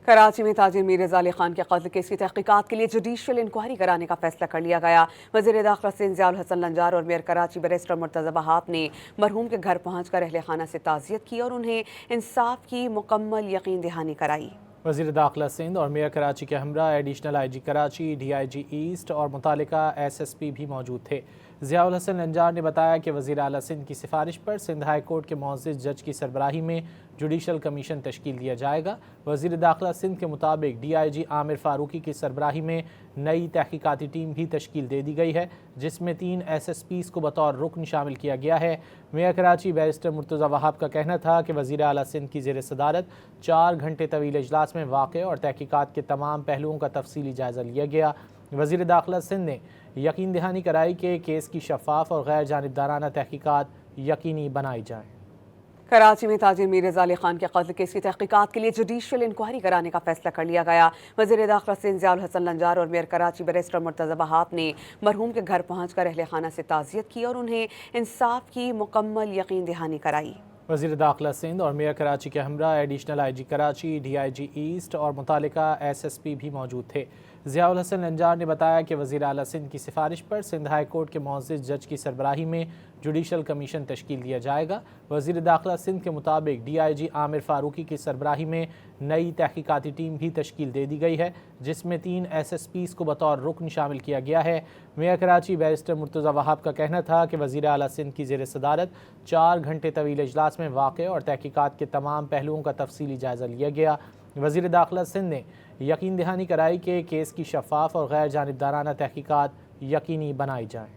کراچی میں تاجر میر رضا علی خان کے قتل کیس کی تحقیقات کے لیے جوڈیشل انکوائری کرانے کا فیصلہ کر لیا گیا۔ وزیر داخلہ سندھ ضیاء الحسن لنجار اور میئر کراچی بیرسٹر مرتضی وہاب نے مرحوم کے گھر پہنچ کر اہل خانہ سے تعزیت کی اور انہیں انصاف کی مکمل یقین دہانی کرائی۔ وزیر داخلہ سندھ اور میئر کراچی کے ہمراہ additional I G Karachi, D I G east اور متعلقہ ایس ایس پی بھی موجود تھے۔ ضیاء الحسن لنجار نے بتایا کہ وزیر اعلیٰ سندھ کی سفارش پر سندھ ہائی کورٹ کے معزز جج کی سربراہی میں جوڈیشل کمیشن تشکیل دیا جائے گا۔ وزیر داخلہ سندھ کے مطابق ڈی آئی جی عامر فاروقی کی سربراہی میں نئی تحقیقاتی ٹیم بھی تشکیل دے دی گئی ہے، جس میں 3 ایس ایس پیز کو بطور رکن شامل کیا گیا ہے۔ میئر کراچی بیرسٹر مرتضی وہاب کا کہنا تھا کہ وزیر اعلیٰ سندھ کی زیر صدارت 4 گھنٹے طویل اجلاس میں واقع اور تحقیقات کے تمام پہلوؤں کا تفصیلی جائزہ لیا گیا۔ وزیر داخلہ سندھ نے یقین دہانی کرائی کہ کیس کی شفاف اور غیر جانبدارانہ تحقیقات یقینی بنائی جائیں۔ کراچی میں تاجر میر رضا علی خان کے قتل کیس کی تحقیقات کے لیے جوڈیشل انکوائری کرانے کا فیصلہ کر لیا گیا۔ وزیر داخلہ سندھ ضیاء الحسن لنجار اور میئر کراچی بیرسٹر مرتضی وہاب نے مرحوم کے گھر پہنچ کر اہل خانہ سے تعزیت کی اور انہیں انصاف کی مکمل یقین دہانی کرائی۔ وزیر داخلہ سندھ اور میئر کراچی کے ہمراہ additional I G Karachi, D I G east اور متعلقہ ایس ایس پی بھی موجود تھے۔ ضیاء الحسن لنجار نے بتایا کہ وزیر اعلیٰ سندھ کی سفارش پر سندھ ہائی کورٹ کے معزز جج کی سربراہی میں جوڈیشل کمیشن تشکیل دیا جائے گا۔ وزیر داخلہ سندھ کے مطابق ڈی آئی جی عامر فاروقی کی سربراہی میں نئی تحقیقاتی ٹیم بھی تشکیل دے دی گئی ہے، جس میں 3 ایس ایس پیز کو بطور رکن شامل کیا گیا ہے۔ میئر کراچی بیرسٹر مرتضی وہاب کا کہنا تھا کہ وزیر اعلیٰ سندھ کی زیر صدارت 4 گھنٹے طویل اجلاس میں واقع اور تحقیقات کے تمام پہلوؤں کا تفصیلی جائزہ لیا گیا۔ وزیر داخلہ سندھ نے یقین دہانی کرائی کہ کیس کی شفاف اور غیر جانبدارانہ تحقیقات یقینی بنائی جائیں۔